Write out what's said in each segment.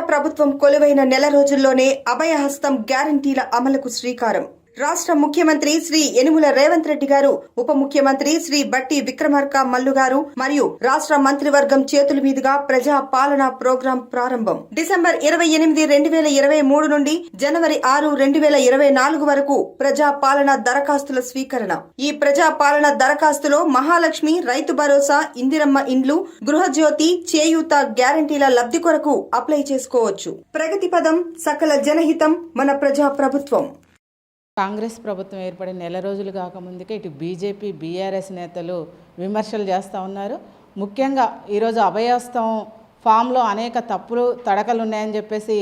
ప్రభుత్వం కొలువైన నెల రోజుల్లోనే అభయహస్తం గ్యారంటీల అమలుకు శ్రీకారం. రాష్ట్ర ముఖ్యమంత్రి శ్రీ యనుమల రేవంత్ రెడ్డి గారు, ఉప ముఖ్యమంత్రి శ్రీ బట్టి విక్రమార్క మల్లు గారు మరియు రాష్ట్ర మంత్రివర్గం చేతుల మీదుగా ప్రజా పాలన ప్రోగ్రాం ప్రారంభం. డిసెంబర్ 28, 2023 నుండి జనవరి 6, 2024 వరకు ప్రజా పాలన దరఖాస్తుల స్వీకరణ. ఈ ప్రజా పాలన దరఖాస్తులో మహాలక్ష్మి, రైతు భరోసా, ఇందిరమ్మ ఇండ్లు, గృహజ్యోతి, చేయూత గ్యారంటీల లబ్ధి కొరకు అప్లై చేసుకోవచ్చు. ప్రగతి పదం, సకల జనహితం, మన ప్రజా ప్రభుత్వం. కాంగ్రెస్ ప్రభుత్వం ఏర్పడిన నెల రోజులు కాకముందుకే ఇటు బీజేపీ, బీఆర్ఎస్ నేతలు విమర్శలు చేస్తూ ఉన్నారు. ముఖ్యంగా ఈరోజు అభయహస్తం ఫామ్లో అనేక తప్పులు, తడకలు ఉన్నాయని చెప్పేసి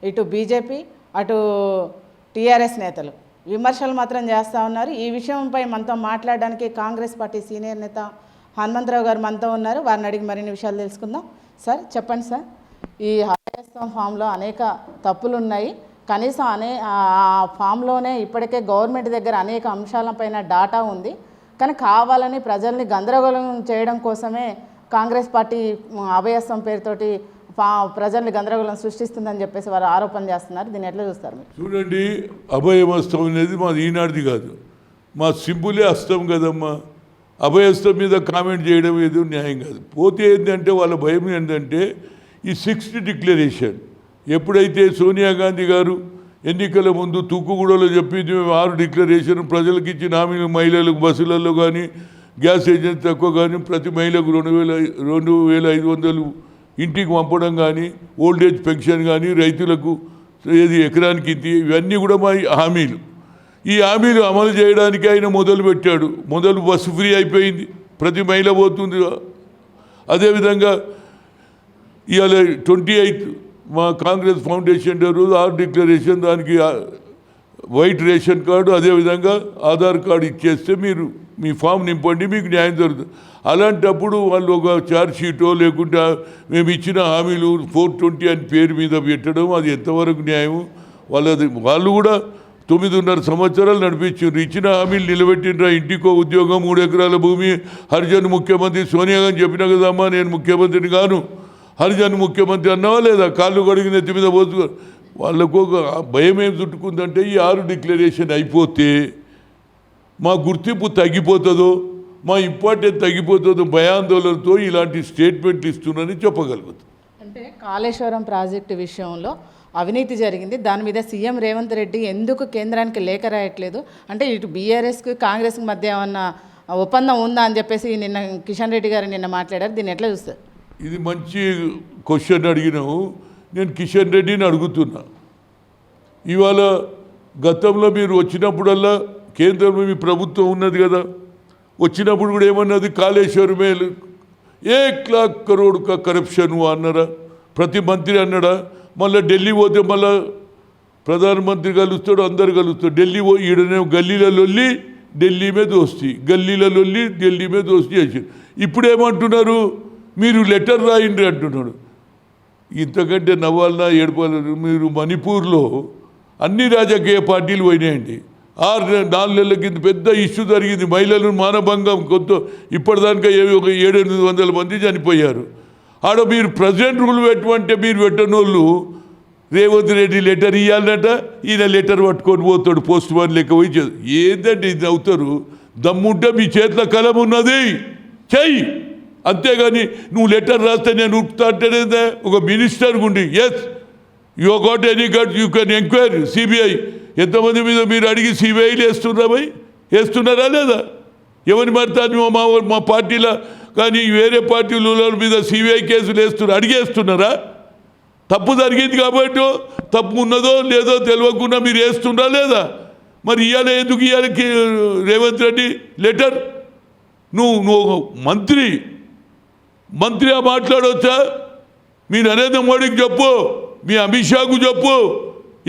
ఇటు బీజేపీ, అటు టీఆర్ఎస్ నేతలు విమర్శలు మాత్రం చేస్తూ ఉన్నారు. ఈ విషయంపై మనతో మాట్లాడడానికి కాంగ్రెస్ పార్టీ సీనియర్ నేత హనుమంతరావు గారు మనతో ఉన్నారు. వారిని అడిగి మరిన్ని విషయాలు తెలుసుకుందాం. సార్ చెప్పండి సార్, ఈ అభయహస్తం ఫామ్లో అనేక తప్పులు ఉన్నాయి. కనీసం ఆ ఫామ్లోనే ఇప్పటికే గవర్నమెంట్ దగ్గర అనేక అంశాలపైన డాటా ఉంది. కానీ కావాలని ప్రజల్ని గందరగోళం చేయడం కోసమే కాంగ్రెస్ పార్టీ అభయహస్తం పేరుతోటి ప్రజల్ని గందరగోళం సృష్టిస్తుందని చెప్పేసి వారు ఆరోపణలు చేస్తున్నారు. దీన్ని ఎట్లా చూస్తారు మీరు? చూడండి, అభయహస్తం అనేది మాది ఈనాటిది కాదు, మా సింపులే హస్తం కదమ్మా. అభయహస్తం మీద కామెంట్ చేయడం ఏదో న్యాయం కాదు. పోతే ఏంటంటే వాళ్ళ భయం ఏంటంటే ఈ 6th డిక్లరేషన్ ఎప్పుడైతే సోనియా గాంధీ గారు ఎన్నికల ముందు తుక్కుగూడలో చెప్పింది, మేము 6 డిక్లరేషన్ ప్రజలకు ఇచ్చిన హామీలు, మహిళలకు బస్సులలో కానీ, గ్యాస్ ఏజెన్సీ తక్కువ కానీ, ప్రతి మహిళకు 2,500 ఇంటికి పంపడం కానీ, ఓల్డేజ్ పెన్షన్ కానీ, రైతులకు ఏది ఎకరానికి ఇంటి, ఇవన్నీ కూడా మా హామీలు. ఈ హామీలు అమలు చేయడానికి ఆయన మొదలుపెట్టాడు. బస్సు ఫ్రీ అయిపోయింది, ప్రతి మహిళ పోతుంది. అదేవిధంగా ఇవాళ 28 మా కాంగ్రెస్ ఫౌండేషన్ డే రోజు 6 డిక్లరేషన్, దానికి వైట్ రేషన్ కార్డు, అదేవిధంగా ఆధార్ కార్డు ఇచ్చేస్తే మీరు మీ ఫామ్ నింపండి, మీకు న్యాయం జరుగుతుంది. అలాంటప్పుడు వాళ్ళు ఒక ఛార్జ్ షీటో లేకుంటే మేము ఇచ్చిన హామీలు 420 అని పేరు మీద పెట్టడం, అది ఎంతవరకు న్యాయం? వాళ్ళు కూడా 9.5 సంవత్సరాలు నడిపించారు. ఇచ్చిన హామీలు నిలబెట్టినరా? ఇంటికో ఉద్యోగం, 3 ఎకరాల భూమి, హరిజన్ ముఖ్యమంత్రి. సోనియా గాంధీ చెప్పినా కదమ్మా, నేను ముఖ్యమంత్రిని కాను, హరిజన్ ముఖ్యమంత్రి అన్నావా లేదా? కాళ్ళు కడిగి నెత్తి మీద పోతు. వాళ్ళకు ఒక భయం ఏం చుట్టుకుందంటే ఈ 6 డిక్లరేషన్ అయిపోతే మా గుర్తింపు తగ్గిపోతుందో, మా ఇంపార్టెన్స్ తగ్గిపోతుందో భయాందోళనతో ఇలాంటి స్టేట్మెంట్లు ఇస్తున్నారని చెప్పగలుగుతాం. అంటే కాళేశ్వరం ప్రాజెక్టు విషయంలో అవినీతి జరిగింది, దాని మీద సీఎం రేవంత్ రెడ్డి ఎందుకు కేంద్రానికి లేఖ రాయట్లేదు అంటే ఇటు బీఆర్ఎస్కి కాంగ్రెస్కి మధ్య ఏమన్నా ఒప్పందం ఉందా అని చెప్పేసి నిన్న కిషన్ రెడ్డి గారు నిన్న మాట్లాడారు. దీన్ని ఎట్లా చూస్తారు? ఇది మంచి క్వశ్చన్ అడిగినావు. నేను కిషన్ రెడ్డిని అడుగుతున్నా, ఇవాళ గతంలో మీరు వచ్చినప్పుడల్లా కేంద్రంలో మీ ప్రభుత్వం ఉన్నది కదా, వచ్చినప్పుడు కూడా ఏమన్నది? కాళేశ్వరమే 1 लाख करोड़ का కరప్షన్ అన్నారా? ప్రతి మంత్రి అన్నాడా? మళ్ళీ ఢిల్లీ పోతే మళ్ళీ ప్రధానమంత్రి కలుస్తాడు, అందరు కలుస్తాడు. ఢిల్లీ పోయి ఈడనే గల్లీలలో ఢిల్లీ మీద దోస్తి, గల్లీలలో ఢిల్లీ మీద దోస్తి చేసి ఇప్పుడు ఏమంటున్నారు? మీరు లెటర్ రాయండి అంటున్నాడు. ఇంతకంటే నవ్వాలన్నా ఏడుపాలన్నా? మీరు మణిపూర్లో అన్ని రాజకీయ పార్టీలు పోయినాయండి. 4 నెలల కింద పెద్ద ఇష్యూ జరిగింది, మహిళలను మానభంగం. ఇప్పటిదానికా ఒక 700-800 మంది చనిపోయారు. ఆడ మీరు ప్రెసిడెంట్ రూల్ పెట్టమంటే మీరు పెట్టనోళ్ళు రేవంత్ రెడ్డి లెటర్ ఇవ్వాలన్నట, ఈయన లెటర్ పట్టుకొని పోతాడు పోస్ట్ మ్యాన్ లెక్క పోయి. ఏంటంటే ఇది అవుతారు? దమ్ముంటే మీ చేతిలో కలం ఉన్నది చెయ్యి, అంతేగాని నువ్వు లెటర్ రాస్తే నేను ఉప్పుతా అంటేనే ఒక మినిస్టర్ గుండి yes you got any gut you can enquiry CBI. ఎంతమంది మీద మీరు అడిగి సిబిఐలు వేస్తున్నారా లేదా? ఎవరిని పడతాను మా పార్టీలో కానీ వేరే పార్టీల మీద సిబిఐ కేసులు అడిగేస్తున్నారా? తప్పు జరిగింది కాబట్టి తప్పు ఉన్నదో లేదో తెలియకుండా మీరు వేస్తున్నారా లేదా? మరి ఇవాళ ఎందుకు ఇవాళ రేవంత్ రెడ్డి లెటర్? నువ్వు మంత్రి మాట్లాడవచ్చా? మీ నరేంద్ర మోడీకి చెప్పు, మీ అమిత్ షాకు చెప్పు,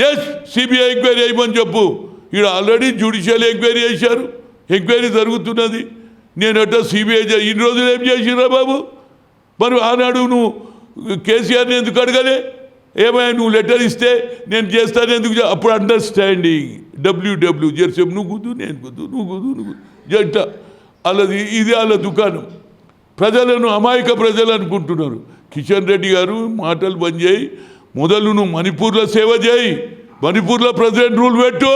ఎస్ సిబిఐ ఎంక్వైరీ అయ్యమని చెప్పు. ఇక్కడ ఆల్రెడీ జ్యుడిషియల్ ఎంక్వైరీ చేశారు, ఎంక్వైరీ జరుగుతున్నది. నేనట సిబిఐ ఇన్ని రోజులు ఏం చేసిరా బాబు? మరి ఆనాడు నువ్వు కేసీఆర్ని ఎందుకు అడగలే? ఏమైనా నువ్వు లెటర్ ఇస్తే నేను చేస్తాను ఎందుకు? అప్పుడు అండర్స్టాండింగ్ డబ్ల్యూడబ్ల్యూ జెర్సేపు నువ్వు కుదు నేను కుదు నువ్వు కుదు నువ్వు జంట అలాది. ఇది వాళ్ళ దుకాణం. ప్రజలను అమాయక ప్రజలు అనుకుంటున్నారు. కిషన్ రెడ్డి గారు మాటలు బంద్ చేయి, మొదలు నువ్వు మణిపూర్లో సేవ చేయి, మణిపూర్లో ప్రెసిడెంట్ రూల్ పెట్టు,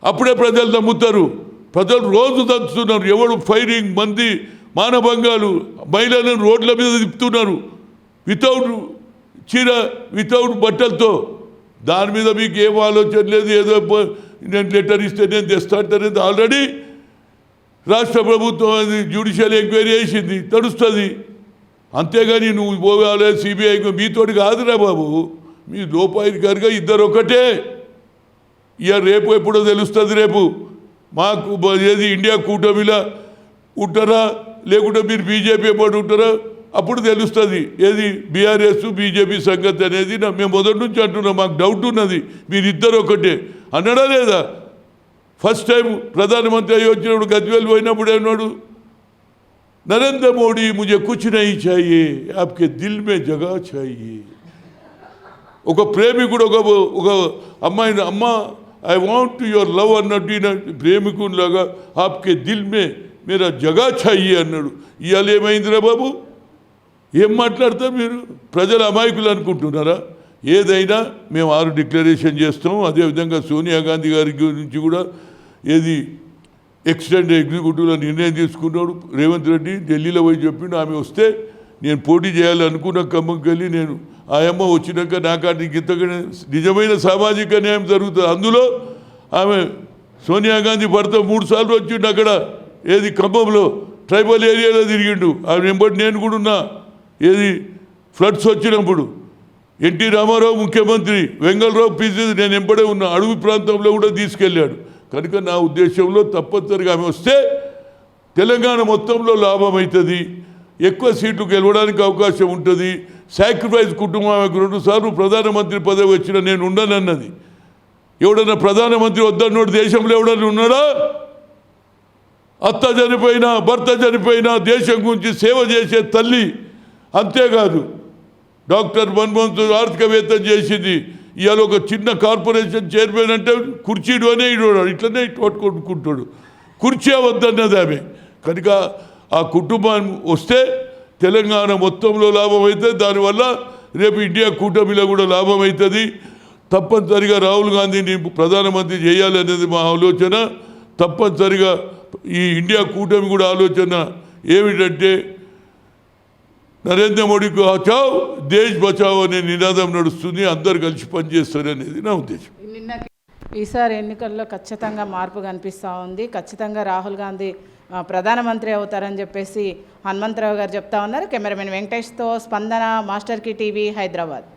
అప్పుడే ప్రజలు నమ్ముతారు. ప్రజలు రోజు దంచుతున్నారు, ఎవడు ఫైరింగ్, మంది మానభంగాలు, మహిళలను రోడ్ల మీద తిప్పుతున్నారు వితౌట్ చీర, వితౌట్ బట్టలతో. దాని మీద మీకు ఏం ఆలోచన లేదు. ఏదో నేను లెటర్ ఇస్తే నేను తెస్తాంటనేది ఆల్రెడీ రాష్ట్ర ప్రభుత్వం అది జ్యుడిషియల్ ఎంక్వైరీ చేసింది, తడుస్తుంది. అంతేగాని నువ్వు పోవాలి సిబిఐ, మీతోటి కాదురా బాబు, మీ లోపాయికారిగా ఇద్దరు ఒకటే. ఇక రేపు ఎప్పుడో తెలుస్తుంది. రేపు మాకు ఏది ఇండియా కూటమిలా ఉంటారా లేకుంటే మీరు బీజేపీ ఎప్పుడు ఉంటారా అప్పుడు తెలుస్తుంది ఏది బీఆర్ఎస్ బీజేపీ సంగతి అనేది. మేము మొదటి నుంచి అంటున్నాం, మాకు డౌట్ ఉన్నది, మీరిద్దరు ఒకటే అన్నాడా లేదా? ఫస్ట్ టైం ప్రధానమంత్రి అయ్యి వచ్చినప్పుడు గద్వేల్ పోయినప్పుడు ఏమన్నాడు, నరేంద్ర మోడీ ముझे कुछ नहीं चाहिए, आपके दिल में जगह चाहिए. ఒక ప్రేమికుడు ఒక అమ్మాయిని అమ్మ ఐ వాంట్ యువర్ లవ్ అన్నట్టు ప్రేమికునిలాగా ఆప్కే దిల్ మే మేరా జగా ఛాయి అన్నాడు. ఇవాళ ఏమైందిరా బాబు? ఏం మాట్లాడతారు మీరు? ప్రజలు అమాయకులు అనుకుంటున్నారా? ఏదైనా మేము 6 డిక్లరేషన్ చేస్తాం. అదేవిధంగా సోనియా గాంధీ గారి గురించి కూడా ఏది ఎక్స్టెండ్ ఎగ్జిక్యూటివ్లో నిర్ణయం తీసుకున్నాడు రేవంత్ రెడ్డి. ఢిల్లీలో పోయి చెప్పిండు, ఆమె వస్తే నేను పోటీ చేయాలనుకున్న ఖమ్మంకి వెళ్ళి నేను ఆయమ్మ వచ్చినాక నాకంటే ఇంతగా నిజమైన సామాజిక న్యాయం జరుగుతుంది. అందులో ఆమె సోనియా గాంధీ భర్త 3 సార్లు వచ్చిండు అక్కడ ఏది ఖమ్మంలో ట్రైబల్ ఏరియాలో తిరిగిండు. ఆమె వెంబడి నేను కూడా ఉన్నా. ఏది ఫ్లడ్స్ వచ్చినప్పుడు ఎన్టీ రామారావు ముఖ్యమంత్రి, వెంగళరావు పీసీ నేను వెంబడే ఉన్నా. అడవి ప్రాంతంలో కూడా తీసుకెళ్ళాడు. కనుక నా ఉద్దేశంలో తప్పనిసరిగా ఆమె వస్తే తెలంగాణ మొత్తంలో లాభం అవుతుంది, ఎక్కువ సీట్లు గెలవడానికి అవకాశం ఉంటుంది. సాక్రిఫైస్ కుటుంబం ఆమెకు 2 సార్లు ప్రధానమంత్రి పదవి వచ్చిన నేను ఉండనన్నది. ఎవడన్నా ప్రధానమంత్రి వద్దన్నోడు దేశంలో ఎవడన్నా ఉన్నాడా? అత్త చనిపోయినా భర్త చనిపోయినా దేశం గురించి సేవ చేసే తల్లి. అంతేకాదు డాక్టర్ మన్మోహన్ సింగ్ ఆర్థికవేత్త చేసింది. ఇవాళ ఒక చిన్న కార్పొరేషన్ చైర్మన్ అంటే కుర్చీడు అనే ఇడోడు, ఇట్లనే కొట్టుకుంటాడు. కుర్చీ వద్దన్నది ఆమె. కనుక ఆ కుటుంబం వస్తే తెలంగాణ మొత్తంలో లాభం అవుతుంది. దానివల్ల రేపు ఇండియా కూటమిలో కూడా లాభం అవుతుంది. తప్పనిసరిగా రాహుల్ గాంధీని ప్రధానమంత్రి చేయాలనేది మా ఆలోచన. తప్పనిసరిగా ఈ ఇండియా కూటమి కూడా ఆలోచన ఏమిటంటే నరేంద్ర మోడీకి బచావ్ దేశ్ బచావ్ అనే నినాదం నడుస్తుంది. అందరు కలిసి పనిచేస్తారనేది నా ఉద్దేశం. ఈసారి ఎన్నికల్లో ఖచ్చితంగా మార్పు కనిపిస్తూ ఉంది. ఖచ్చితంగా రాహుల్ గాంధీ ప్రధానమంత్రి అవుతారని చెప్పేసి హనుమంతరావు గారు చెప్తా ఉన్నారు. కెమెరామెన్ వెంకటేష్తో స్పందన, మాస్టర్ కి టీవీ, హైదరాబాద్.